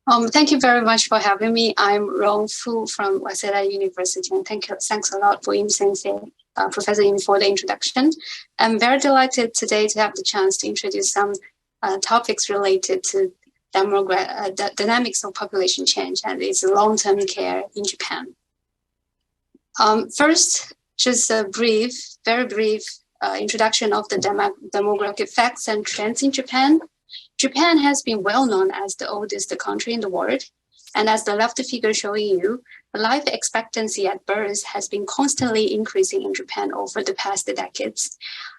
Thank you very much for having me. I'm Rong from Waseda University, and thanks a lot for Professor Im for the introduction. I'm very delighted today to have the chance to introduce some topics related to the dynamics of population change and its long-term care in Japan. First, just a very brief introduction of the demographic facts and trends in Japan. Japan has been well known as the oldest country in the world. And as the left figure showing you, the life expectancy at birth has been constantly increasing in Japan over the past decades.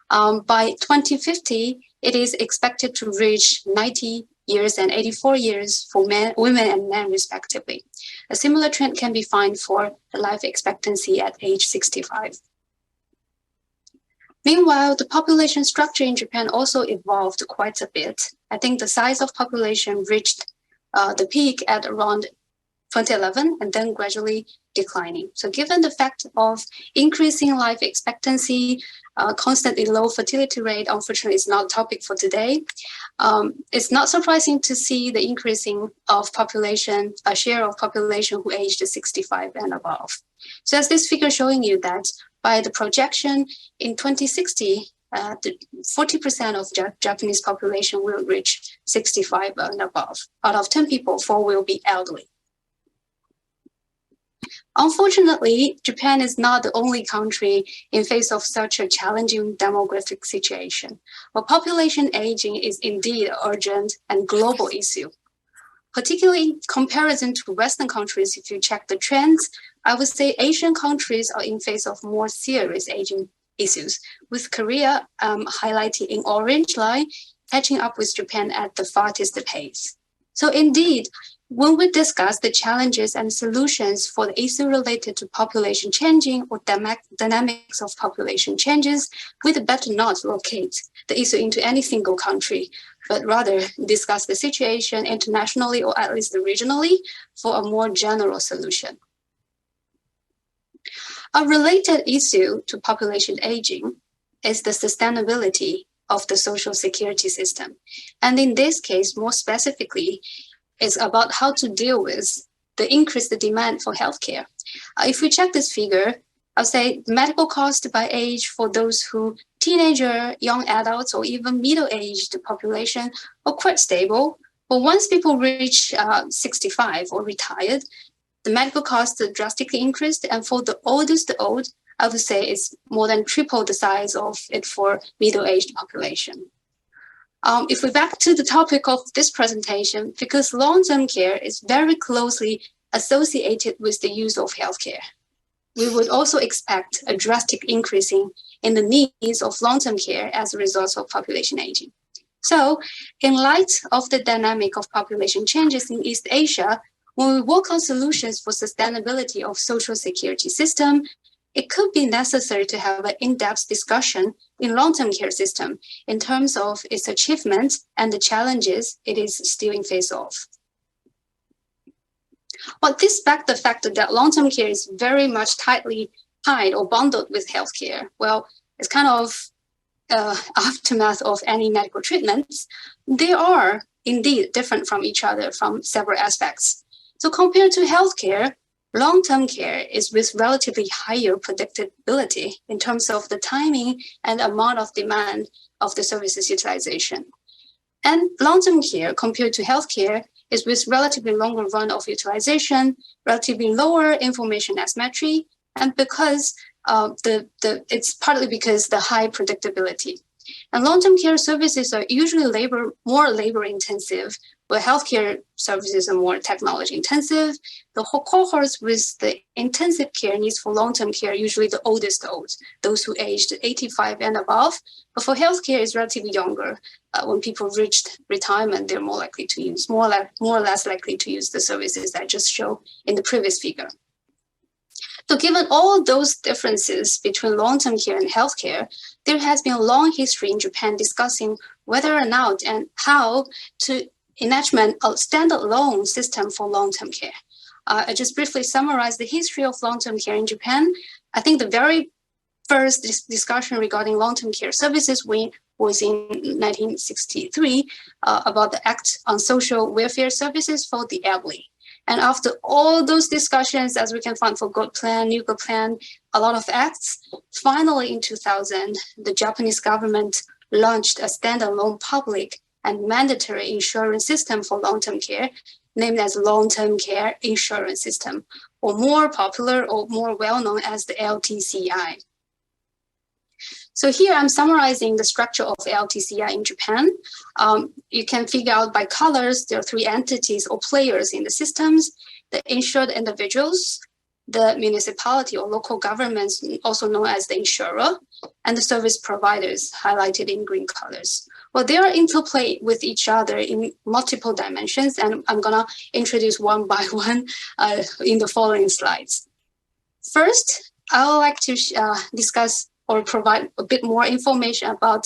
By 2050, it is expected to reach 90 years and 84 years for women and men respectively. A similar trend can be found for the life expectancy at age 65. Meanwhile, the population structure in Japan also evolved quite a bit. I think the size of population reached the peak at around 2011 and then gradually declining. So given the fact of increasing life expectancy, constantly low fertility rate, unfortunately, is not a topic for today. It's not surprising to see the increasing of population, a share of population who aged 65 and above. So as this figure showing you that by the projection in 2060, 40% of Japanese population will reach 65 and above. Out of 10 people, 4 will be elderly. Unfortunately, Japan is not the only country in face of such a challenging demographic situation. But population aging is indeed an urgent and global issue. Particularly in comparison to Western countries, if you check the trends, I would say Asian countries are in face of more serious aging issues, with Korea highlighted in orange line, catching up with Japan at the fastest pace. So indeed, when we discuss the challenges and solutions for the issue related to population changing or dynamics of population changes, we'd better not locate the issue into any single country, but rather discuss the situation internationally or at least regionally for a more general solution. A related issue to population aging is the sustainability of the social security system. And in this case, more specifically, is about how to deal with the increased demand for healthcare. If we check this figure, I'll say medical cost by age for those who teenager, young adults, or even middle-aged population are quite stable. But once people reach 65 or retired, the medical costs drastically increased. And for the oldest old, I would say it's more than triple the size of it for middle-aged population. If we're back to the topic of this presentation, because long-term care is very closely associated with the use of healthcare, we would also expect a drastic increase in the needs of long-term care as a result of population aging. So in light of the dynamic of population changes in East Asia, when we work on solutions for sustainability of social security system, it could be necessary to have an in-depth discussion in long-term care system in terms of its achievements and the challenges it is still in face of. Well, this backs the fact that long-term care is very much tightly tied or bundled with healthcare. Well, it's kind of aftermath of any medical treatments. They are indeed different from each other from several aspects. So compared to healthcare, long-term care is with relatively higher predictability in terms of the timing and amount of demand of the services utilization. And long-term care compared to healthcare is with relatively longer run of utilization, relatively lower information asymmetry, and because it's partly because the high predictability. And long-term care services are usually more labor intensive, where healthcare services are more technology intensive. The whole cohorts with the intensive care needs for long-term care, usually the oldest old, those who aged 85 and above. But for healthcare, it's relatively younger. When people reached retirement, they're more likely to use, more or less likely to use the services I just showed in the previous figure. So given all those differences between long-term care and healthcare, there has been a long history in Japan discussing whether or not and how to enactment a standalone system for long-term care. I just briefly summarize the history of long-term care in Japan. I think the very first discussion regarding long-term care services was in 1963 about the Act on Social Welfare Services for the Elderly. And after all those discussions, as we can find for Good Plan, New Good Plan, a lot of acts, finally in 2000, the Japanese government launched a standalone public and mandatory insurance system for long-term care, named as Long-Term Care Insurance System, or more popular or more well-known as the LTCI. So here I'm summarizing the structure of LTCI in Japan. You can figure out by colors, there are three entities or players in the systems: the insured individuals, the municipality or local governments, also known as the insurer, and the service providers, highlighted in green colors. Well, they are interplay with each other in multiple dimensions, and I'm gonna introduce one by one in the following slides. First, I would like to discuss or provide a bit more information about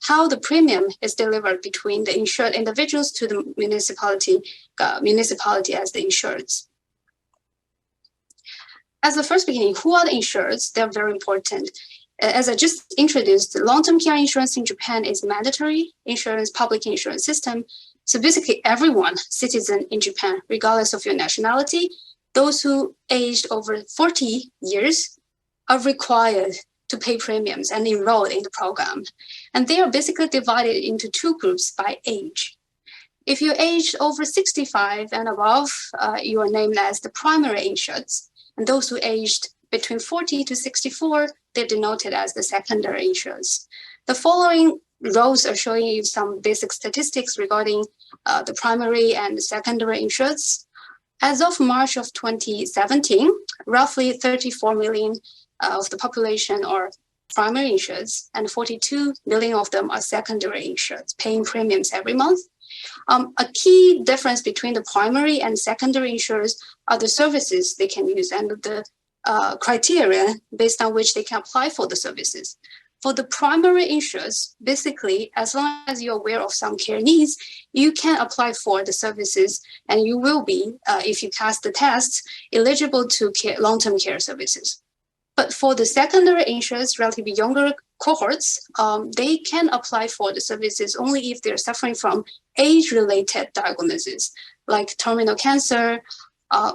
how the premium is delivered between the insured individuals to the municipality as the insureds. As the first beginning, who are the insureds? They're very important. As I just introduced, the long-term care insurance in Japan is mandatory insurance, public insurance system. So basically everyone, citizen in Japan, regardless of your nationality, those who aged over 40 years are required to pay premiums and enroll in the program. And they are basically divided into two groups by age. If you're aged over 65 and above, you are named as the primary insureds. And those who aged between 40 to 64, they're denoted as the secondary insureds. The following rows are showing you some basic statistics regarding the primary and secondary insureds. As of March of 2017, roughly 34 million of the population are primary insureds, and 42 million of them are secondary insureds, paying premiums every month. A key difference between the primary and secondary insurers are the services they can use and the criteria based on which they can apply for the services. For the primary insurers, basically, as long as you're aware of some care needs, you can apply for the services, and you will be, if you pass the tests, eligible to long-term care services. But for the secondary insurers, relatively younger cohorts, they can apply for the services only if they're suffering from age-related diagnoses, like terminal cancer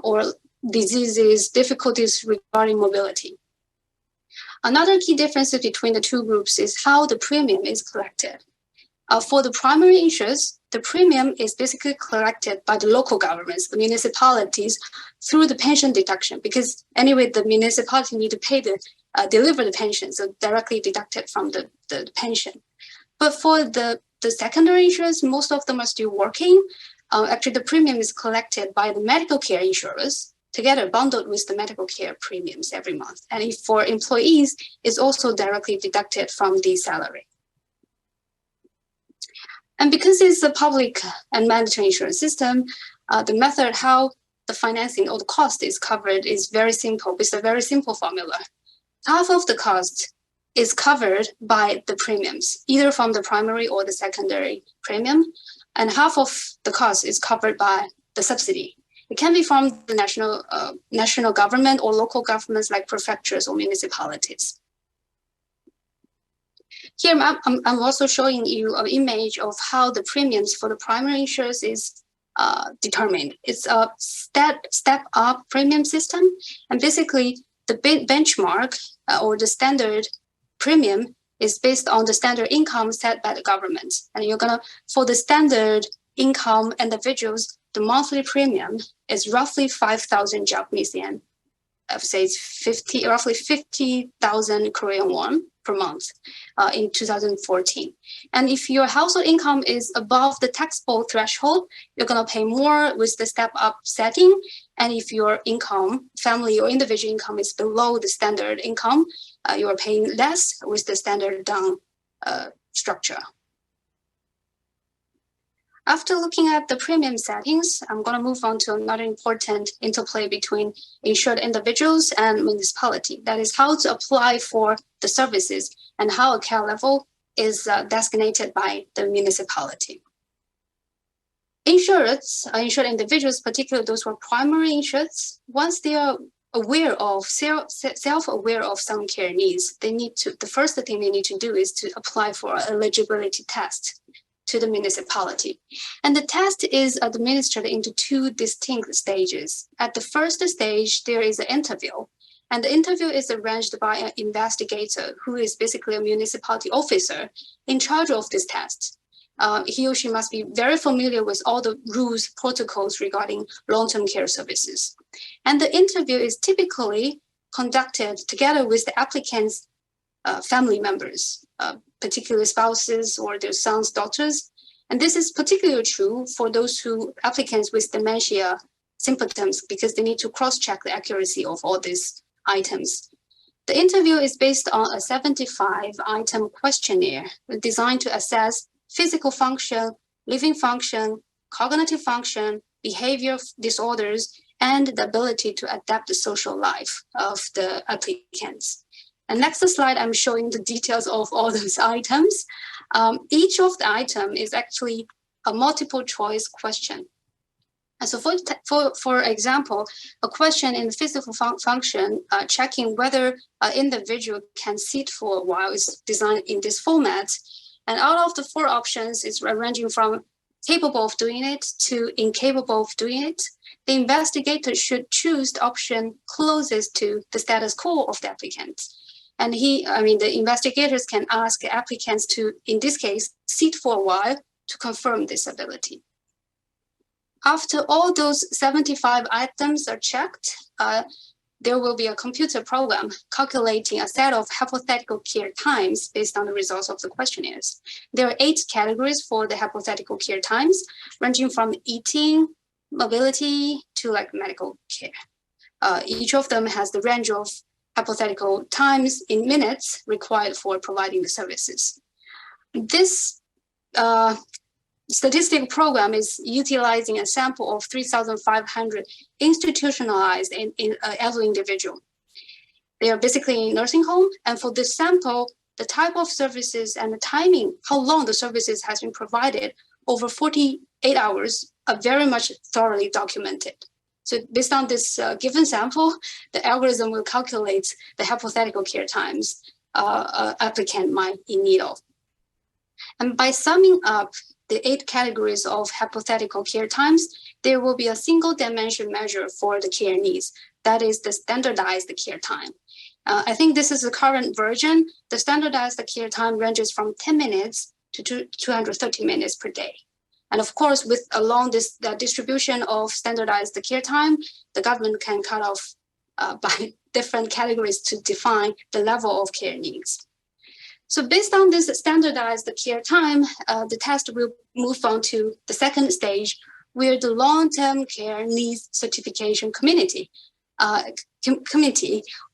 or diseases, difficulties regarding mobility. Another key difference between the two groups is how the premium is collected. For the primary insurers, the premium is basically collected by the local governments, the municipalities, through the pension deduction, because anyway, the municipality need to pay deliver the pension, so directly deducted from the pension. But for the secondary insurers, most of them are still working. Actually, the premium is collected by the medical care insurers, together bundled with the medical care premiums every month. And if for employees, it's also directly deducted from the salary. And because it's a public and mandatory insurance system, the method how the financing or the cost is covered is very simple. It's a very simple formula. Half of the cost is covered by the premiums, either from the primary or the secondary premium, and half of the cost is covered by the subsidy. It can be from the national government or local governments like prefectures or municipalities. Here, I'm also showing you an image of how the premiums for the primary insurers is determined. It's a step-up premium system, and basically the benchmark or the standard premium is based on the standard income set by the government. And for the standard income individuals, the monthly premium is roughly 5,000 Japanese yen. Say it's roughly 50,000 Korean won per month in 2014. And if your household income is above the taxable threshold, you're going to pay more with the step-up setting. And if your income, family or individual income is below the standard income, you are paying less with the standard down structure. After looking at the premium settings, I'm going to move on to another important interplay between insured individuals and municipality. That is how to apply for the services and how a care level is designated by the municipality. Insured individuals, particularly those who are primary insureds, once they are aware of, self-aware of some care needs, the first thing they need to do is to apply for an eligibility test to the municipality. And the test is administered into two distinct stages. At the first stage, there is an interview. And the interview is arranged by an investigator who is basically a municipality officer in charge of this test. He or she must be very familiar with all the rules, protocols regarding long-term care services. And the interview is typically conducted together with the applicant's family members, particularly spouses or their sons, daughters. And this is particularly true for those applicants with dementia symptoms, because they need to cross-check the accuracy of all these items. The interview is based on a 75-item questionnaire designed to assess physical function, living function, cognitive function, behavior disorders, and the ability to adapt the social life of the applicants. And next slide, I'm showing the details of all those items. Each of the item is actually a multiple choice question. And so for example, a question in the physical function, checking whether an individual can sit for a while is designed in this format. And out of the 4 options, it's ranging from capable of doing it to incapable of doing it. The investigator should choose the option closest to the status quo of the applicant. And the investigators can ask applicants to, in this case, sit for a while to confirm this ability. After all those 75 items are checked, there will be a computer program calculating a set of hypothetical care times based on the results of the questionnaires. There are 8 categories for the hypothetical care times, ranging from eating, mobility, to medical care. Each of them has the range of hypothetical times in minutes required for providing the services. This statistical program is utilizing a sample of 3,500 institutionalized in elderly individual. They are basically in nursing home, and for this sample, the type of services and the timing, how long the services has been provided over 48 hours are very much thoroughly documented. So based on this given sample, the algorithm will calculate the hypothetical care times applicant might in need of. And by summing up the 8 categories of hypothetical care times, there will be a single dimension measure for the care needs. That is the standardized care time. I think this is the current version. The standardized care time ranges from 10 minutes to 230 minutes per day. And of course, along this distribution of standardized care time, the government can cut off by different categories to define the level of care needs. So based on this standardized care time, the test will move on to the second stage, where the long-term care needs certification committee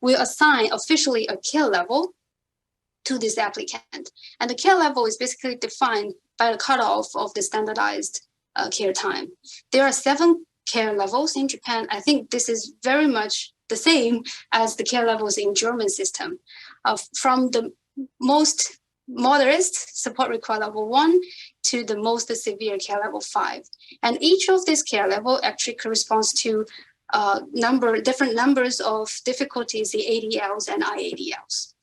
will assign officially a care level to this applicant. And the care level is basically defined by the cutoff of the standardized care time. There are 7 care levels in Japan. I think this is very much the same as the care levels in German system. From the most moderate support required level 1 to the most severe care level 5. And each of these care level actually corresponds to different numbers of difficulties in ADLs and IADLs.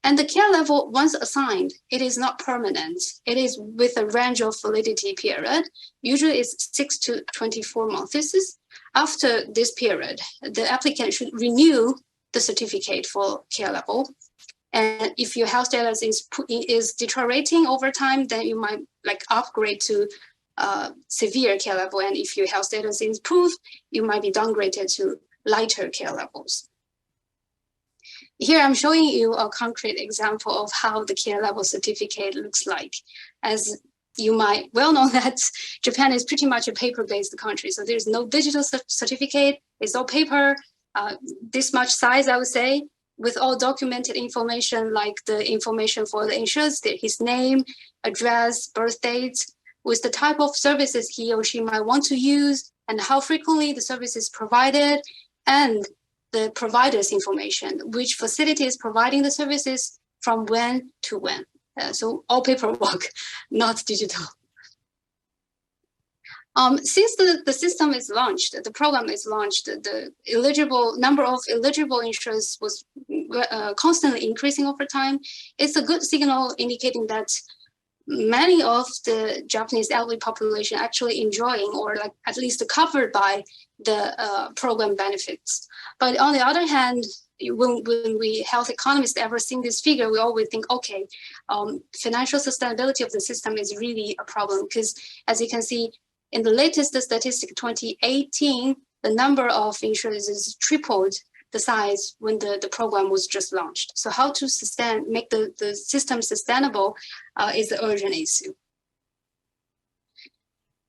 And the care level, once assigned, it is not permanent. It is with a range of validity period. Usually it's 6 to 24 months. After this period, the applicant should renew the certificate for care level. And if your health status is deteriorating over time, then you might upgrade to severe care level. And if your health status is improved, you might be downgraded to lighter care levels. Here I'm showing you a concrete example of how the care level certificate looks like. As you might well know that Japan is pretty much a paper-based country. So there's no digital certificate, it's all paper, this much size, I would say, with all documented information, like the information for the insured, his name, address, birth date, with the type of services he or she might want to use, and how frequently the service is provided, and the provider's information, which facility is providing the services from when to when. So all paperwork, not digital. Since the system is launched, the program is launched, the number of eligible insurers was constantly increasing over time. It's a good signal indicating that many of the Japanese elderly population actually enjoying or like at least covered by the program benefits. But on the other hand, when we health economists ever seen this figure, we always think, okay, financial sustainability of the system is really a problem, because as you can see, in the latest statistic, 2018, the number of insurers is tripled the size when the program was just launched. So how to make the system sustainable is the urgent issue.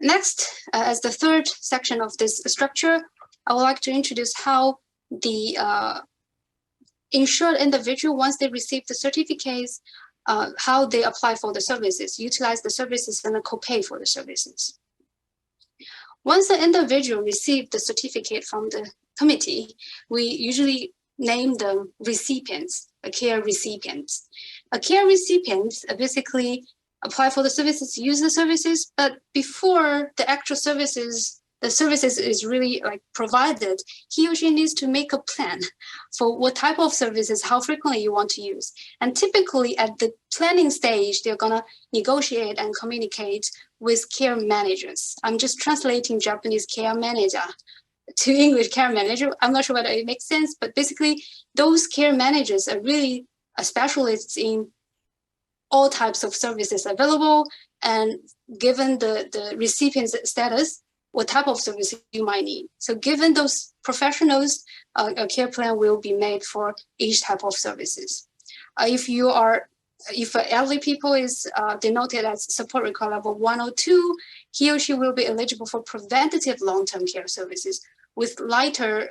Next, as the third section of this structure, I would like to introduce how the insured individual, once they receive the certificates, how they apply for the services, utilize the services, and then co-pay for the services. Once the individual receives the certificate from the committee, we usually name them recipients, a care recipients. A care recipient basically apply for the services, use the services, but before the actual services, the services is really like provided, he or she needs to make a plan for what type of services, how frequently you want to use. And typically at the planning stage, they're gonna negotiate and communicate with care managers. I'm just translating Japanese care manager to English care manager. I'm not sure whether it makes sense, but basically those care managers are really specialists in all types of services available, and given the recipient's status, what type of service you might need. So given those professionals, a care plan will be made for each type of services. If elderly people is denoted as support required level 1 or 2, he or she will be eligible for preventative long-term care services with lighter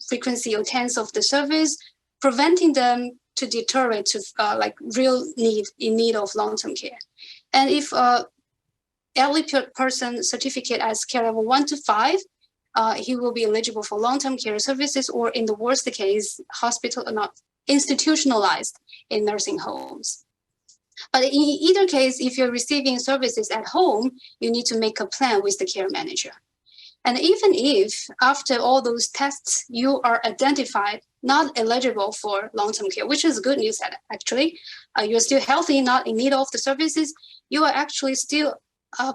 frequency or tense of the service, preventing them to deteriorate to like real need of long-term care. And if elderly person certificate as care level 1 to 5, he will be eligible for long-term care services, or in the worst case, hospital or not institutionalized in nursing homes. But in either case, if you're receiving services at home, you need to make a plan with the care manager. And even if after all those tests, you are identified not eligible for long-term care, which is good news actually, you're still healthy, not in need of the services, you are actually still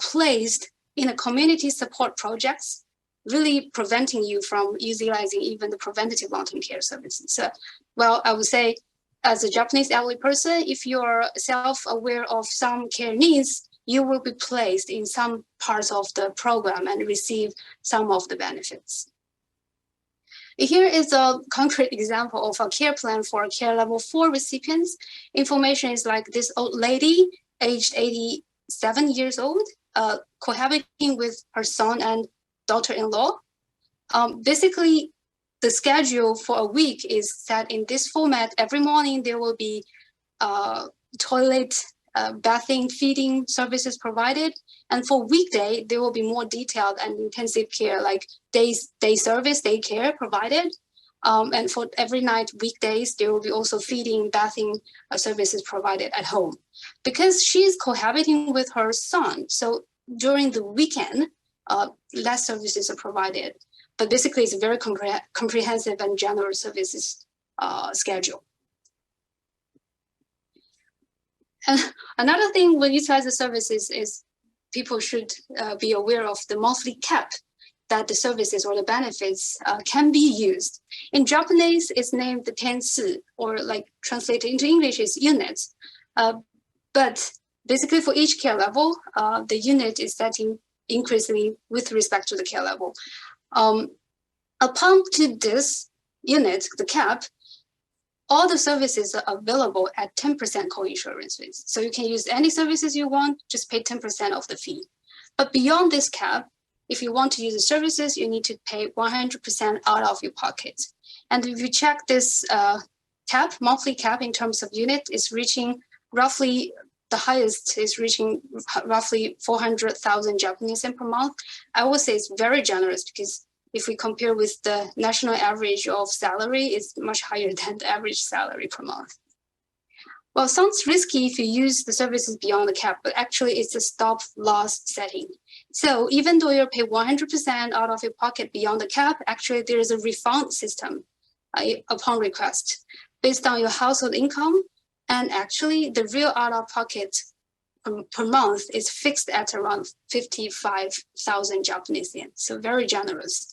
placed in a community support projects, really preventing you from utilizing even the preventative long-term care services. So, well, I would say as a Japanese elderly person, if you're self-aware of some care needs, you will be placed in some parts of the program and receive some of the benefits. Here is a concrete example of a care plan for care level 4 recipients. Information is like this old lady, aged 87 years old, cohabiting with her son and daughter-in-law. Basically, the schedule for a week is set in this format. Every morning, there will be toilet, bathing, feeding services provided. And for weekday, there will be more detailed and intensive care, like day service, day care provided. And for every night, weekdays, there will be also feeding, bathing services provided at home. Because she's cohabiting with her son, so during the weekend, less services are provided. But basically, it's a very comprehensive and general services schedule. And another thing when you utilize the services is people should be aware of the monthly cap that the services or the benefits can be used. In Japanese, it's named the tensu, or like translated into English is units. But basically for each care level, the unit is setting increasingly with respect to the care level. Upon to this unit, the cap, all the services are available at 10% co-insurance fees. So you can use any services you want, just pay 10% of the fee. But beyond this cap, if you want to use the services, you need to pay 100% out of your pocket. And if you check this cap, monthly cap in terms of unit, is reaching roughly, the highest is reaching roughly 400,000 Japanese yen per month. I would say it's very generous, because if we compare with the national average of salary, it's much higher than the average salary per month. Well, sounds risky if you use the services beyond the cap, but actually it's a stop loss setting. So even though you pay 100% out of your pocket beyond the cap, actually there is a refund system upon request based on your household income. And actually the real out-of-pocket per month is fixed at around 55,000 Japanese yen. So very generous.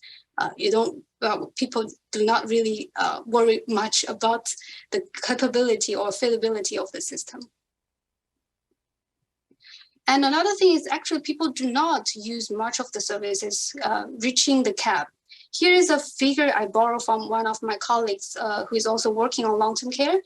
People do not really worry much about the capability or affordability of the system. And another thing is actually people do not use much of the services reaching the cap. Here is a figure I borrow from one of my colleagues who is also working on long-term care.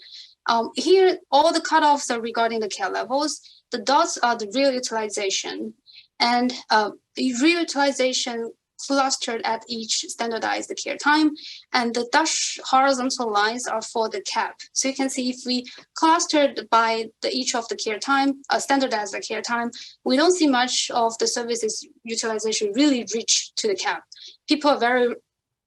Here, all the cutoffs are regarding the care levels. The dots are the real utilization, and the real utilization clustered at each standardized care time, and the dashed horizontal lines are for the cap. So you can see if we clustered by each of the care time, standardized the care time, we don't see much of the services utilization really reach to the cap. People are very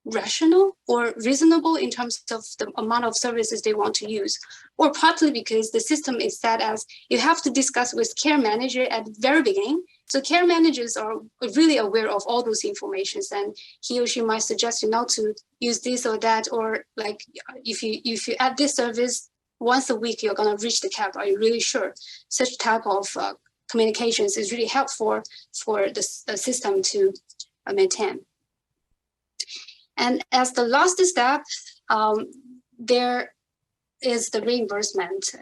rational or reasonable in terms of the amount of services they want to use, or partly because the system is set as you have to discuss with care manager at the very beginning. So care managers are really aware of all those informations, and he or she might suggest you not to use this or that, or like if you add this service once a week, you're going to reach the cap. Are you really sure? Such type of communications is really helpful for the system to maintain. And as the last step, there is the reimbursement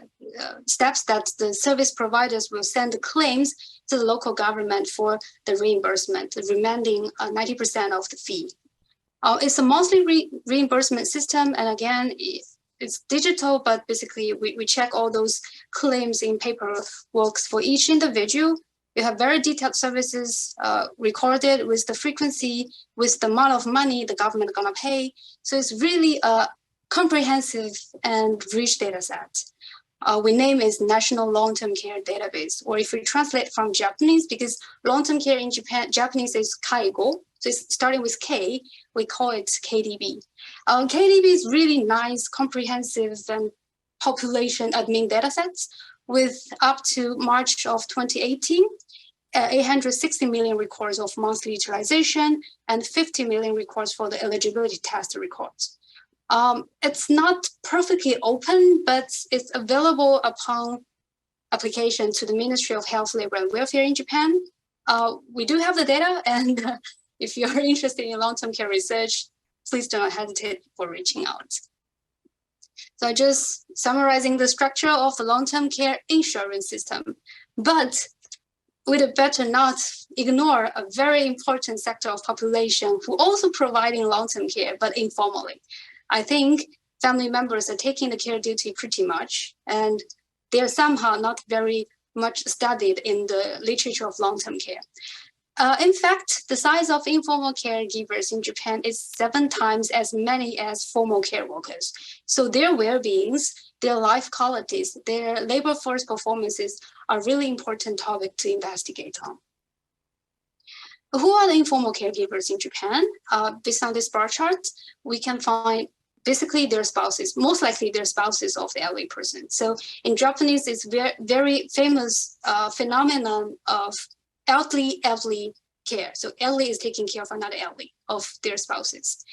steps that the service providers will send the claims to the local government for the reimbursement, remaining 90% of the fee. It's a monthly reimbursement system, and again, it's digital, but basically we check all those claims in paperwork for each individual. We have very detailed services recorded with the frequency, with the amount of money the government is going to pay. So it's really a comprehensive and rich data set. We name it National Long-Term Care Database, or if we translate from Japanese, because long-term care in Japanese is kaigo, so it's starting with K, we call it KDB. KDB is really nice, comprehensive, and population admin data sets with up to March of 2018, 860 million records of monthly utilization and 50 million records for the eligibility test records. It's not perfectly open, but it's available upon application to the Ministry of Health, Labor and Welfare in Japan. We do have the data, and if you're interested in long-term care research, please do not hesitate for reaching out. So just summarizing the structure of the long-term care insurance system, but we'd better not ignore a very important sector of population who also providing long-term care, but informally. I think family members are taking the care duty pretty much, and they're somehow not very much studied in the literature of long-term care. In fact, the size of informal caregivers in Japan is 7 times as many as formal care workers. So their well-beings, their life qualities, their labor force performances are really important topic to investigate on. Who are the informal caregivers in Japan? Based on this bar chart, we can find basically their spouses, most likely they're spouses of the elderly person. So in Japanese, it's very famous phenomenon of elderly care. So elderly is taking care of another elderly of their spouses,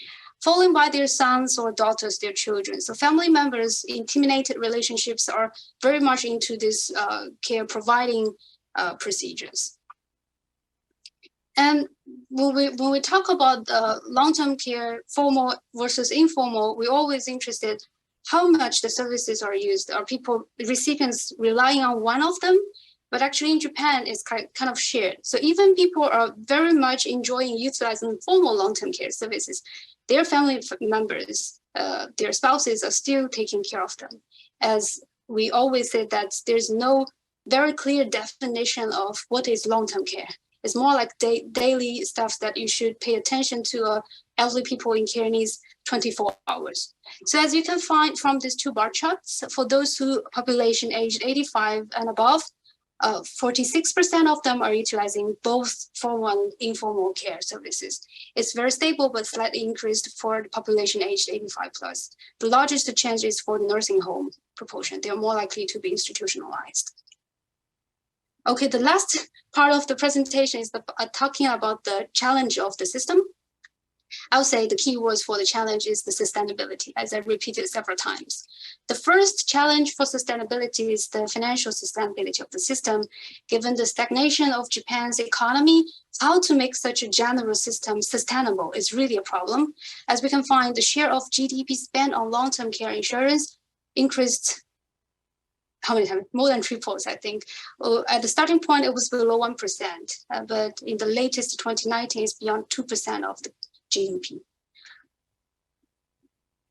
followed by their sons or daughters, their children. So family members, intimated relationships are very much into this care providing procedures. And when we talk about long-term care, formal versus informal, we're always interested how much the services are used. Are people, recipients relying on one of them? But actually in Japan, it's kind of shared. So even people are very much enjoying utilizing formal long-term care services, their family members, their spouses are still taking care of them. As we always say that there's no very clear definition of what is long-term care. It's more like daily stuff that you should pay attention to elderly people in care needs 24 hours. So as you can find from these 2 bar charts, for those who population aged 85 and above, 46% of them are utilizing both formal and informal care services. It's very stable, but slightly increased for the population aged 85 plus. The largest change is for the nursing home proportion. They are more likely to be institutionalized. Okay, the last part of the presentation is talking about the challenge of the system. I would say the key words for the challenge is the sustainability, as I repeated several times. The first challenge for sustainability is the financial sustainability of the system. Given the stagnation of Japan's economy, how to make such a generous system sustainable is really a problem. As we can find, the share of GDP spent on long-term care insurance increased how many times? More than triples, I think. At the starting point, it was below 1%, but in the latest 2019, it's beyond 2% of the GDP.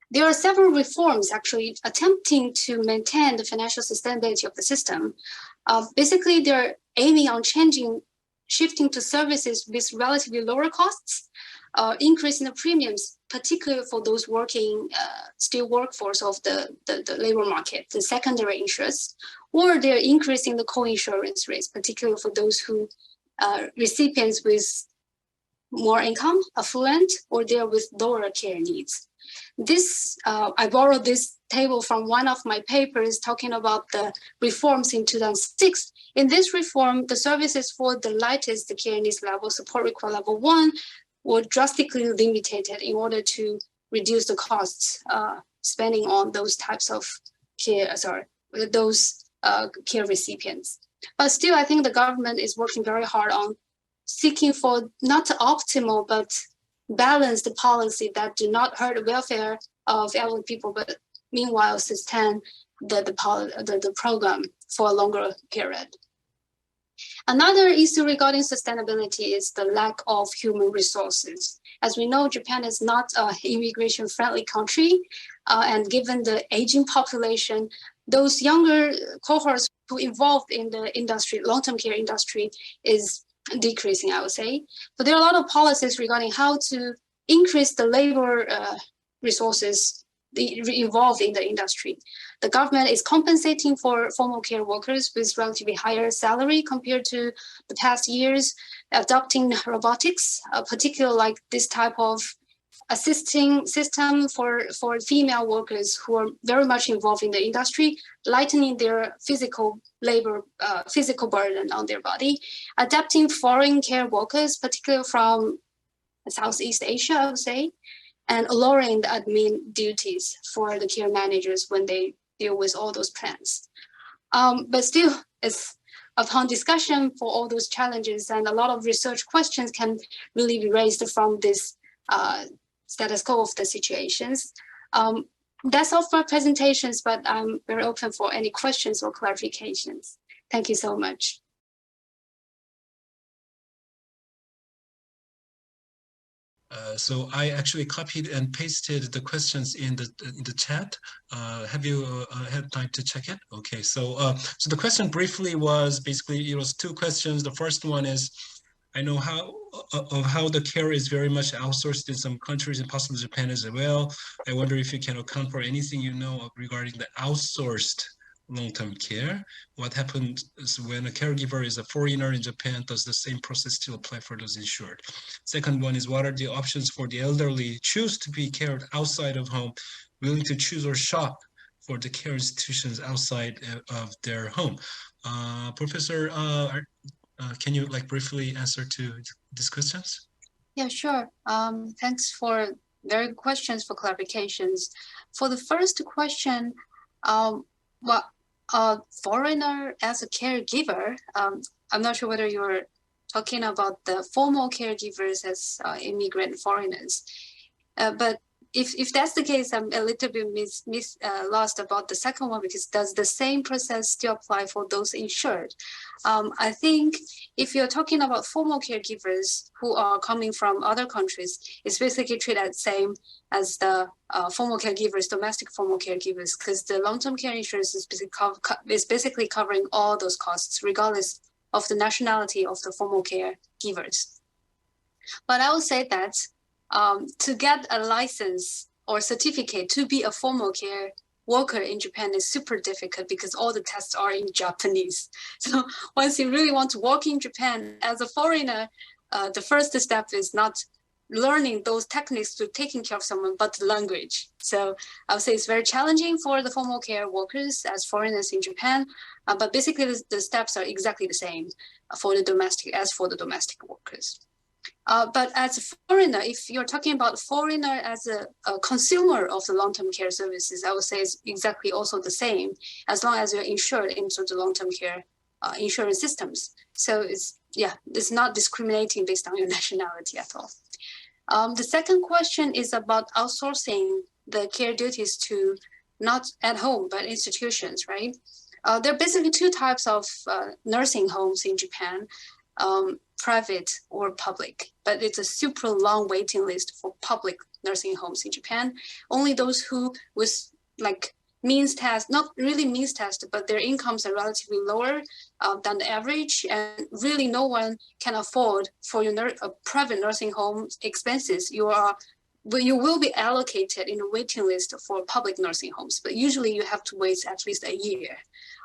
There are several reforms actually attempting to maintain the financial sustainability of the system. Basically, they're aiming on shifting to services with relatively lower costs, increasing the premiums, particularly for those working still workforce of the labor market, the secondary insurers, or they're increasing the co-insurance rates, particularly for those who recipients with more income, affluent, or they're with lower care needs. This, I borrowed this table from one of my papers talking about the reforms in 2006. In this reform, the services for the lightest care needs level, support required level 1, were drastically limited in order to reduce the costs spending on those types of care, care recipients. But still, I think the government is working very hard on seeking for not optimal, but balanced policy that do not hurt the welfare of elderly people, but meanwhile sustain the program for a longer period. Another issue regarding sustainability is the lack of human resources. As we know, Japan is not an immigration-friendly country, and given the aging population, those younger cohorts who involved in the industry, long-term care industry, is decreasing, I would say. But there are a lot of policies regarding how to increase the labor resources involved in the industry. The government is compensating for formal care workers with relatively higher salary compared to the past years, adopting robotics, particularly like this type of assisting system for female workers who are very much involved in the industry, lightening their physical labor, physical burden on their body, adapting foreign care workers, particularly from Southeast Asia, I would say, and lowering the admin duties for the care managers when they deal with all those plans. But still, it's upon discussion for all those challenges, and a lot of research questions can really be raised from this status quo of the situations. That's all for presentations, but I'm very open for any questions or clarifications. Thank you so much. So I actually copied and pasted the questions in the chat. Have you had time to check it? Okay, so so the question briefly was basically it was two questions. The first one is, I know how the care is very much outsourced in some countries and possibly Japan as well. I wonder if you can account for anything you know regarding the outsourced long-term care. What happens when a caregiver is a foreigner in Japan? Does the same process still apply for those insured? Second one is, what are the options for the elderly choose to be cared outside of home, willing to choose or shop for the care institutions outside of their home? Professor, can you briefly answer to these questions? Yeah, sure. Thanks for very good questions for clarifications. For the first question, foreigner as a caregiver, I'm not sure whether you're talking about the formal caregivers as immigrant foreigners, but if that's the case, I'm a little bit lost about the second one, because does the same process still apply for those insured? I think if you're talking about formal caregivers who are coming from other countries, it's basically treated the same as the formal caregivers, domestic formal caregivers, because the long-term care insurance is basically covering all those costs, regardless of the nationality of the formal caregivers. But I would say that to get a license or certificate to be a formal care worker in Japan is super difficult because all the tests are in Japanese. So once you really want to work in Japan as a foreigner, the first step is not learning those techniques to taking care of someone, but the language. So I would say it's very challenging for the formal care workers as foreigners in Japan, but basically the steps are exactly the same for the domestic workers. But as a foreigner, if you're talking about foreigner as a consumer of the long-term care services, I would say it's exactly also the same, as long as you're insured into the long-term care insurance systems. So it's not discriminating based on your nationality at all. The second question is about outsourcing the care duties to not at home, but institutions, right? There are basically two types of nursing homes in Japan, private or public, but it's a super long waiting list for public nursing homes in Japan. Only those who with like means test, not really means test, but their incomes are relatively lower than the average, and really no one can afford for your private nursing home expenses. You will be allocated in a waiting list for public nursing homes, but usually you have to wait at least a year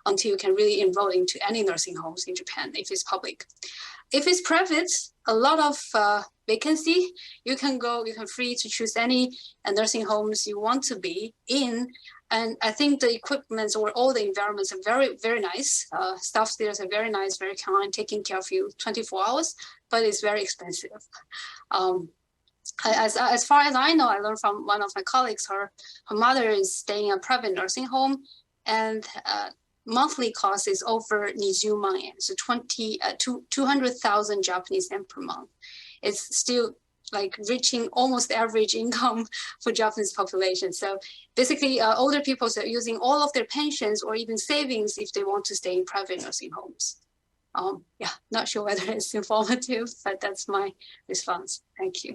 until you can really enroll into any nursing homes in Japan if it's public. If it's private, a lot of vacancy. You can free to choose any nursing homes you want to be in. And I think the equipment or all the environments are very, very nice. Staff there are very nice, very kind, taking care of you 24 hours, but it's very expensive. As far as I know, I learned from one of my colleagues, her mother is staying in a private nursing home, and monthly cost is over 20万yen, so 200,000 Japanese yen per month. It's still like reaching almost average income for Japanese population. So basically, older people are using all of their pensions or even savings if they want to stay in private nursing homes. Not sure whether it's informative, but that's my response. Thank you.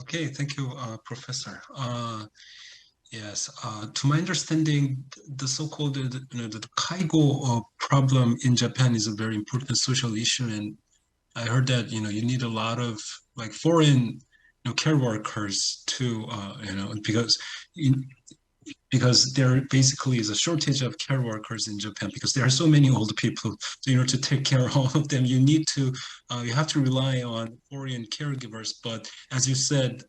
Okay, thank you, Professor. Yes, to my understanding, the so-called the kaigo problem in Japan is a very important social issue, and I heard that you need a lot of like foreign care workers to because there basically is a shortage of care workers in Japan because there are so many old people. So to take care of all of them, you have to rely on foreign caregivers. But as you said,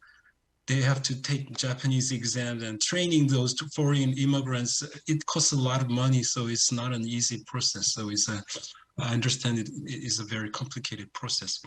they have to take Japanese exams, and training those foreign immigrants, it costs a lot of money, so it's not an easy process. So I understand it is a very complicated process.